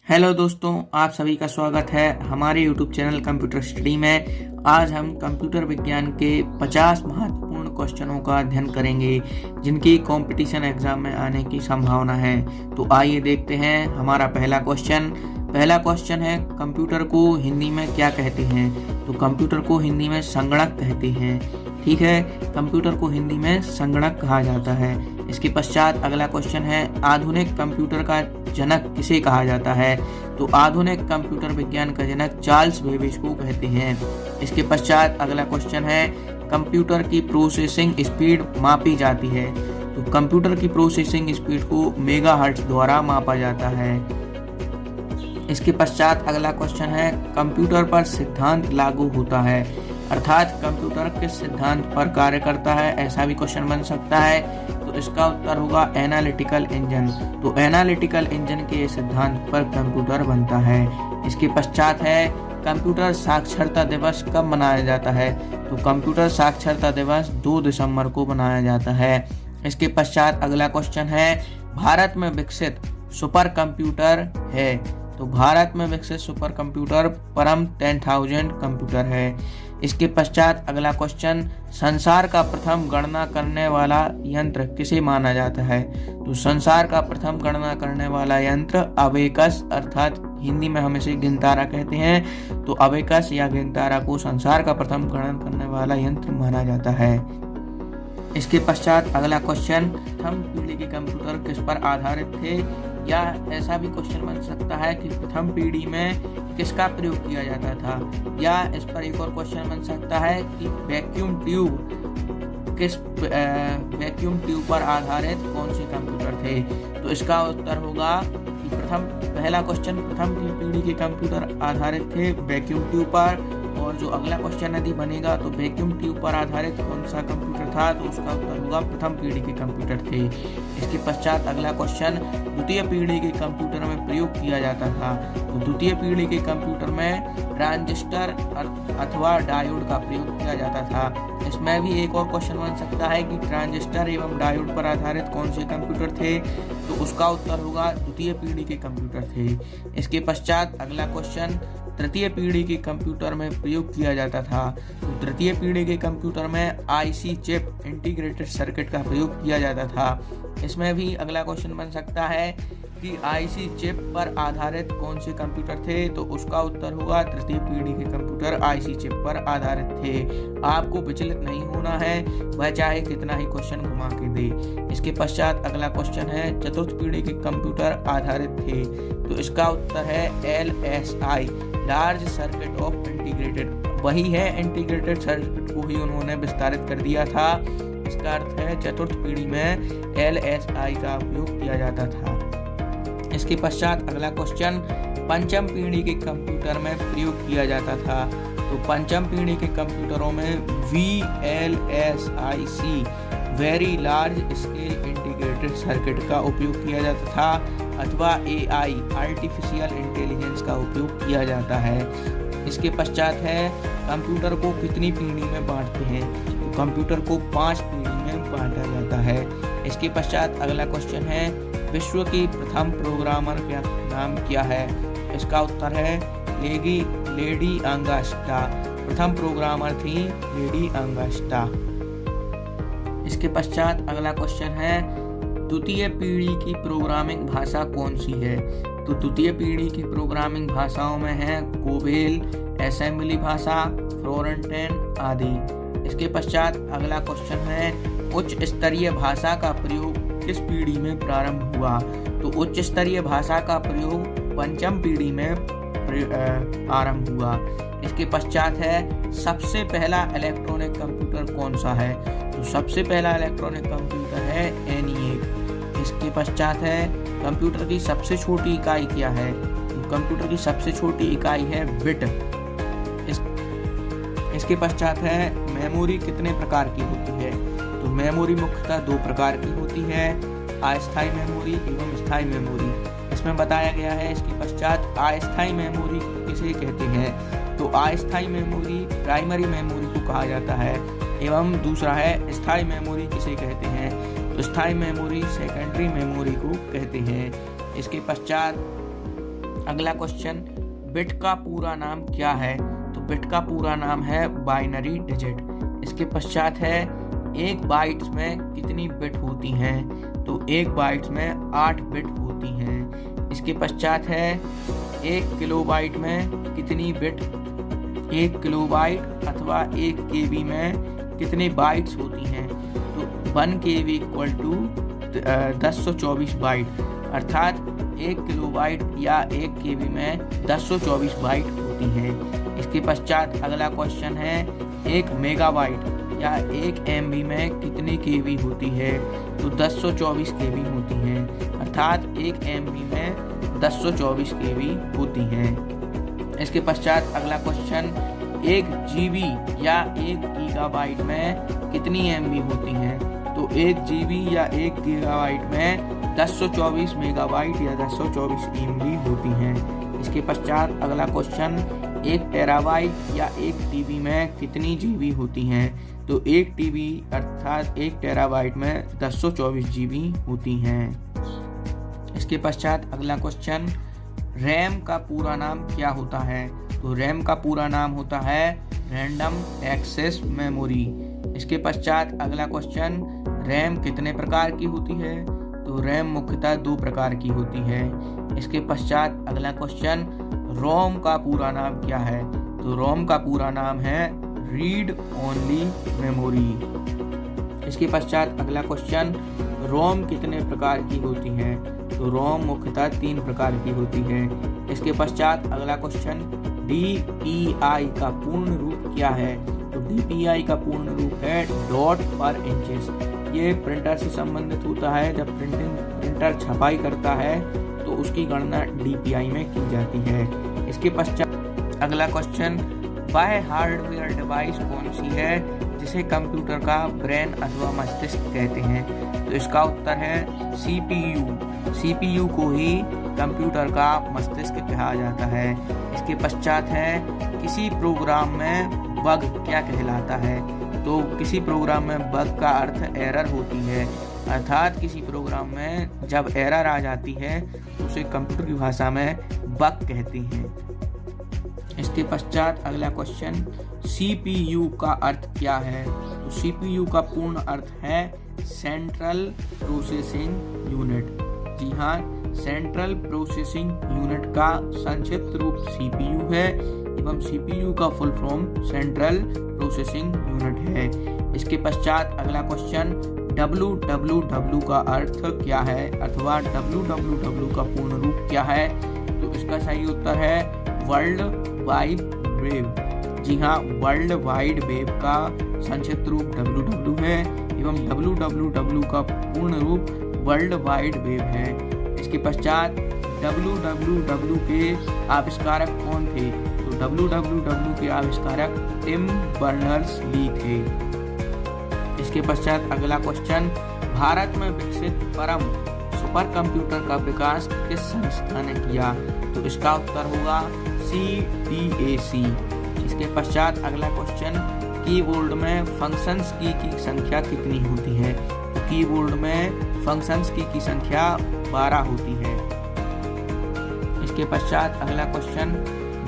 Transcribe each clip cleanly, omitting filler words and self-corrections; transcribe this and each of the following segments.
Hello दोस्तों, आप सभी का स्वागत है हमारे YouTube चैनल कंप्यूटर स्टडी में। आज हम कंप्यूटर विज्ञान के 50 महत्वपूर्ण क्वेश्चनों का अध्ययन करेंगे जिनकी कंपटीशन एग्जाम में आने की संभावना है। तो आइए देखते हैं हमारा पहला क्वेश्चन है कंप्यूटर को हिंदी में क्या कहते हैं। तो कंप्यूटर को हिंदी में संगणक कहते हैं। ठीक है, कंप्यूटर को हिंदी में संगणक कहा जाता है। इसके पश्चात अगला क्वेश्चन है आधुनिक कंप्यूटर का जनक किसे कहा जाता है। तो आधुनिक कंप्यूटर विज्ञान का जनक चार्ल्स बेबेज को कहते हैं। इसके पश्चात अगला क्वेश्चन है कंप्यूटर की प्रोसेसिंग स्पीड मापी जाती है। तो कंप्यूटर की प्रोसेसिंग स्पीड को मेगाहर्ट्ज द्वारा मापा जाता है। इसके पश्चात अगला क्वेश्चन है कंप्यूटर पर सिद्धांत लागू होता है, अर्थात कंप्यूटर किस सिद्धांत पर कार्य करता है, ऐसा भी क्वेश्चन बन सकता है। तो इसका उत्तर होगा एनालिटिकल इंजन। तो एनालिटिकल इंजन के सिद्धांत पर कंप्यूटर बनता है। इसके पश्चात है कंप्यूटर साक्षरता दिवस कब मनाया जाता है। तो कंप्यूटर साक्षरता दिवस 2 दिसंबर को मनाया जाता है। इसके पश्चात अगला क्वेश्चन है भारत में विकसित सुपर कंप्यूटर है। तो भारत में विकसित सुपर कंप्यूटर परम 10,000 कंप्यूटर है। इसके पश्चात अगला क्वेश्चन संसार का प्रथम गणना करने वाला यंत्र किसे माना जाता है। तो संसार का प्रथम गणना करने वाला यंत्र अबेकस, अर्थात हिंदी में हम इसे गिनतारा कहते हैं। तो अबेकस या गिनतारा को संसार का प्रथम गणना करने वाला यंत्र माना जाता है। इसके पश्चात अगला क्वेश्चन प्रथम पीढ़ी के कंप्यूटर किस पर आधारित थे, या ऐसा भी क्वेश्चन बन सकता है कि प्रथम पीढ़ी में किसका प्रयोग किया जाता था, या इस पर एक और क्वेश्चन बन सकता है कि वैक्यूम ट्यूब पर आधारित कौन से कंप्यूटर थे। तो इसका उत्तर होगा कि पहला क्वेश्चन प्रथम पीढ़ी के कंप्यूटर आधारित थे वैक्यूम ट्यूब पर, और जो अगला क्वेश्चन यदि बनेगा तो वैक्यूम ट्यूब पर आधारित कौन सा कंप्यूटर था, तो उसका उत्तर होगा प्रथम पीढ़ी के कंप्यूटर थे। इसके पश्चात अगला क्वेश्चन द्वितीय पीढ़ी के कंप्यूटर में प्रयोग किया जाता था। तो द्वितीय पीढ़ी के कंप्यूटर में ट्रांजिस्टर अथवा डायोड का प्रयोग किया जाता था। इसमें भी एक और क्वेश्चन बन सकता है कि ट्रांजिस्टर एवं डायोड पर आधारित कौन से कंप्यूटर थे। तो उसका उत्तर होगा द्वितीय पीढ़ी के कंप्यूटर थे। इसके पश्चात अगला क्वेश्चन तृतीय पीढ़ी के कंप्यूटर में प्रयोग किया जाता था। तो तृतीय पीढ़ी के कंप्यूटर में आईसी चिप इंटीग्रेटेड सर्किट का प्रयोग किया जाता था। इसमें भी अगला क्वेश्चन बन सकता है कि आईसी चिप पर आधारित कौन से कंप्यूटर थे। तो उसका उत्तर होगा तृतीय पीढ़ी के कंप्यूटर आईसी चिप पर आधारित थे। आपको विचलित नहीं होना है, वह चाहे कितना ही क्वेश्चन घुमा के दे। इसके पश्चात अगला क्वेश्चन है चतुर्थ पीढ़ी के कंप्यूटर आधारित थे। तो इसका उत्तर है LSI, large circuit of integrated. वही है, इंटीग्रेटेड सर्किट को ही उन्होंने विस्तारित कर दिया था। इसका अर्थ है चतुर्थ पीढ़ी में LSI का उपयोग किया जाता था। इसके पश्चात अगला क्वेश्चन पंचम पीढ़ी के कंप्यूटर में प्रयोग किया जाता था। तो पंचम पीढ़ी के कंप्यूटरों में VLSIC, very large scale integrated circuit का उपयोग किया जाता था, अथवा AI, आर्टिफिशियल इंटेलिजेंस का उपयोग किया जाता है। इसके पश्चात है कंप्यूटर को कितनी पीढ़ी में बांटते हैं। तो कंप्यूटर को 5 पीढ़ी में बांटा जाता है। इसके पश्चात अगला क्वेश्चन है विश्व की प्रथम प्रोग्रामर का नाम क्या है। इसका उत्तर है लेडी अंगस्टा। प्रथम प्रोग्रामर थी लेडी अंगस्टा। इसके पश्चात अगला क्वेश्चन है द्वितीय पीढ़ी की प्रोग्रामिंग भाषा कौन सी है। तो द्वितीय पीढ़ी की प्रोग्रामिंग भाषाओं में है कोबेल, असेंबली भाषा, फ्लोरेंटाइन आदि। इसके पश्चात अगला क्वेश्चन है उच्च स्तरीय भाषा का प्रयोग किस पीढ़ी में प्रारंभ हुआ। तो उच्च स्तरीय भाषा का प्रयोग पंचम पीढ़ी में आरंभ हुआ। इसके पश्चात है सबसे पहला इलेक्ट्रॉनिक कंप्यूटर कौन सा है। तो सबसे पहला इलेक्ट्रॉनिक कंप्यूटर है ENIAC। इसके पश्चात है कंप्यूटर की सबसे छोटी इकाई क्या है। तो कंप्यूटर की सबसे छोटी इकाई है बिट। इसके पश्चात है मेमोरी कितने प्रकार की होती है। तो मेमोरी मुख्यतः 2 प्रकार की होती है, अस्थायी मेमोरी एवं स्थायी मेमोरी। इसमें बताया गया है। इसके पश्चात अस्थायी मेमोरी किसे कहते हैं। तो अस्थायी मेमोरी प्राइमरी मेमोरी को कहा जाता है, एवं दूसरा है स्थायी मेमोरी किसे कहते हैं। तो स्थायी मेमोरी सेकेंडरी मेमोरी को कहते हैं। इसके पश्चात अगला क्वेश्चन, बिट का पूरा नाम क्या है? तो बिट का पूरा नाम है बाइनरी डिजिट। इसके पश्चात है, एक बाइट्स में कितनी बिट होती हैं? तो एक बाइट्स में 8 बिट होती हैं। इसके पश्चात है, 1 किलोबाइट में कितनी बिट? 1 किलोबाइट अथवा 1 केबी में कितने बाइट्स होती हैं? तो 1 केबी इक्वल टू 1024 बाइट, अर्थात 1 किलोबाइट या 1 केबी में 1024 बाइट होती हैं। इसके पश्चात अगला क्वेश्चन है, 1 मेगाबाइट या 1 MB में कितनी केबी होती है? तो 1024 केबी होती हैं, अर्थात 1 MB में 1024 केबी होती हैं। इसके पश्चात अगला क्वेश्चन, 1 GB या 1 गीगाबाइट में कितनी MB होती हैं? तो 1 GB या 1 गीगाबाइट में 1024 मेगाबाइट या 1024 MB होती हैं। इसके पश्चात अगला क्वेश्चन, 1 टेराबाइट या 1 TB में कितनी GB होती हैं? तो 1 TB अर्थात 1 टेराबाइट में 1024 GB होती हैं। इसके पश्चात अगला क्वेश्चन, रैम का पूरा नाम क्या होता है? तो रैम का पूरा नाम होता है रैंडम एक्सेस मेमोरी। इसके पश्चात अगला क्वेश्चन, रैम कितने प्रकार की होती है? तो रैम मुख्यतः 2 प्रकार की होती है। इसके पश्चात अगला क्वेश्चन, रोम का पूरा नाम क्या है? तो रोम का पूरा नाम है रीड ओनली मेमोरी। इसके पश्चात अगला क्वेश्चन, रोम कितने प्रकार की होती है? तो रोम मुख्यतः 3 प्रकार की होती है। इसके पश्चात अगला क्वेश्चन, DPI का पूर्ण रूप क्या है? तो DPI का पूर्ण रूप है डॉट पर इंचेस। ये प्रिंटर से संबंधित होता है। जब प्रिंटर छपाई करता है तो उसकी गणना DPI में की जाती है। इसके पश्चात अगला क्वेश्चन, वह हार्डवेयर डिवाइस कौन सी है जिसे कंप्यूटर का ब्रेन अथवा मस्तिष्क कहते हैं? तो इसका उत्तर है CPU। CPU को ही कंप्यूटर का मस्तिष्क कहा जाता है। इसके पश्चात है, किसी प्रोग्राम में बग क्या कहलाता है? तो किसी प्रोग्राम में बग का अर्थ एरर होती है, अर्थात किसी प्रोग्राम में जब एरर आ जाती है तो उसे कंप्यूटर की भाषा में बग कहते हैं। इसके पश्चात अगला क्वेश्चन, CPU का अर्थ क्या है? तो CPU का पूर्ण अर्थ है सेंट्रल प्रोसेसिंग यूनिट। जी हाँ, सेंट्रल प्रोसेसिंग यूनिट का संक्षिप्त रूप CPU है एवं CPU का full form central processing unit है। इसके पश्चात अगला क्वेश्चन, www का अर्थ क्या है अथवा www का पूर्ण रूप क्या है? तो इसका सही उत्तर है वर्ल्ड वाइड वेब। जी हाँ, वर्ल्ड वाइड वेब का संक्षिप्त रूप www है एवं www का पूर्ण रूप वर्ल्ड वाइड वेब है। इसके पश्चात www के आविष्कारक कौन थे? तो www के आविष्कारक टिम बर्नर्स-ली थे। इसके पश्चात अगला क्वेश्चन, भारत में विकसित परम सुपर कंप्यूटर का विकास किस संस्था ने किया? तो इसका उत्तर होगा CDAC। इसके पश्चात अगला क्वेश्चन, कीबोर्ड में फंक्शंस की संख्या कितनी होती है? तो कीबोर्ड में फंक्शंस की संख्या 12 होती है। इसके पश्चात अगला क्वेश्चन,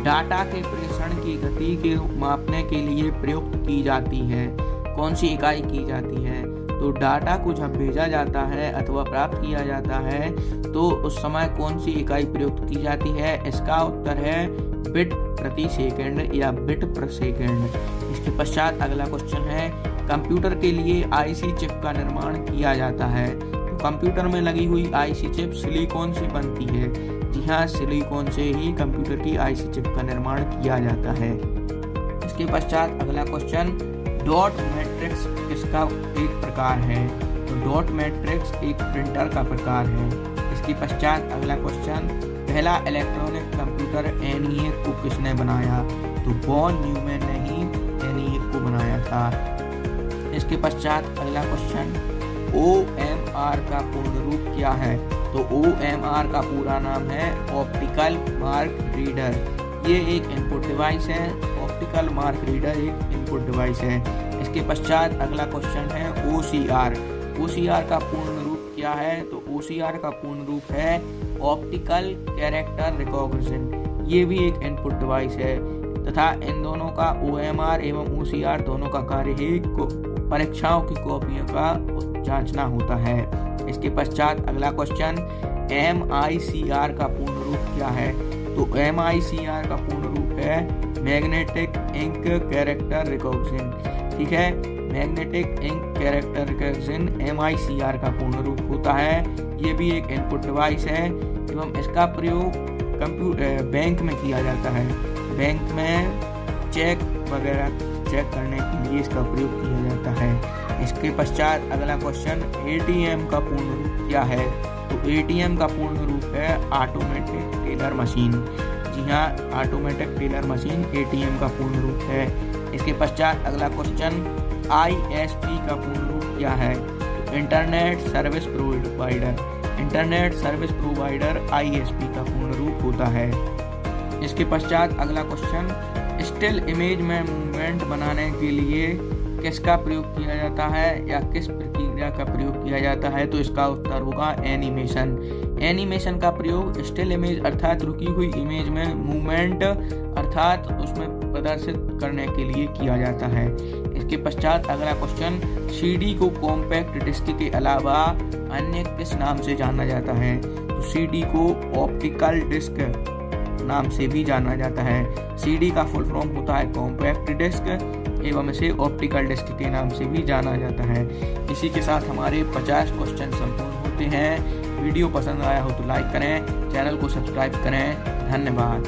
डाटा के प्रेषण की गति के मापने के लिए प्रयुक्त की जाती है कौन सी इकाई की जाती है? तो डाटा को जब भेजा जाता है अथवा प्राप्त किया जाता है तो उस समय कौन सी इकाई प्रयुक्त की जाती है? इसका उत्तर है बिट प्रति सेकंड या बिट पर सेकंड। इसके पश्चात अगला क्वेश्चन है, कंप्यूटर के लिए IC चिप का निर्माण किया जाता है। तो कंप्यूटर में लगी हुई IC चिप सिलिकॉन से बनती है। जी हाँ, सिलिकॉन से ही कंप्यूटर की IC चिप का निर्माण किया जाता है। इसके पश्चात अगला क्वेश्चन, डॉट मैट्रिक्स किसका एक प्रकार है? तो डॉट मैट्रिक्स एक प्रिंटर का प्रकार है। इसके पश्चात अगला क्वेश्चन, पहला इलेक्ट्रॉनिक कंप्यूटर ENIAC को किसने बनाया? तो वॉन न्यूमैन ने ही ENIAC को बनाया था। इसके पश्चात अगला क्वेश्चन, OMR का पूर्ण रूप क्या है? तो OMR का पूरा नाम है ऑप्टिकल मार्क रीडर। ये एक इनपुट डिवाइस है। ऑप्टिकल मार्क रीडर एक इनपुट डिवाइस है। इसके पश्चात अगला क्वेश्चन है OCR। OCR का पूर्ण रूप क्या है? तो OCR का पूर्ण रूप है ऑप्टिकल कैरेक्टर रिकॉग्निशन, ये भी एक इनपुट डिवाइस है तथा इन दोनों का OMR एवं OCR दोनों का कार्य ही परीक्षाओं की कॉपियों का जांचना होता है। इसके पश्चात अगला क्वेश्चन, MICR का पूर्ण रूप क्या है? तो MICR का पूर्ण रूप है मैग्नेटिक इंक कैरेक्टर रिकॉग्निशन। ठीक है, magnetic ink character recognition MICR का पूर्ण रूप होता है। ये भी एक इनपुट डिवाइस है एवं इसका प्रयोग बैंक में किया जाता है। बैंक में चेक वगैरह चेक करने के लिए इसका प्रयोग किया जाता है। इसके पश्चात अगला क्वेश्चन, ATM का पूर्ण रूप क्या है? तो ATM का पूर्ण रूप है ऑटोमेटिक टेलर मशीन। जी हाँ, ऑटोमेटिक टेलर मशीन ATM का पूर्ण रूप है। इसके पश्चात अगला क्वेश्चन, ISP का पूर्ण रूप क्या है? तो internet service provider. Internet service provider ISP का पूर्ण रूप होता है। इसके पश्चात अगला क्वेश्चन, स्टिल इमेज में मूवमेंट बनाने के लिए किसका प्रयोग किया जाता है या किस प्रक्रिया का प्रयोग किया जाता है? तो इसका उत्तर होगा एनिमेशन। एनिमेशन का प्रयोग स्टिल इमेज अर्थात रुकी हुई इमेज में मूवमेंट अर्थात उसमें प्रदर्शित करने के लिए किया जाता है। इसके पश्चात अगला क्वेश्चन, CD को कॉम्पैक्ट डिस्क के अलावा अन्य किस नाम से जाना जाता है? तो CD को ऑप्टिकल डिस्क नाम से भी जाना जाता है। CD का फुल फॉर्म होता है कॉम्पैक्ट डिस्क एवं इसे ऑप्टिकल डिस्क के नाम से भी जाना जाता है। इसी के साथ हमारे 50 क्वेश्चन संपूर्ण होते हैं। वीडियो पसंद आया हो तो लाइक करें, चैनल को सब्सक्राइब करें। धन्यवाद।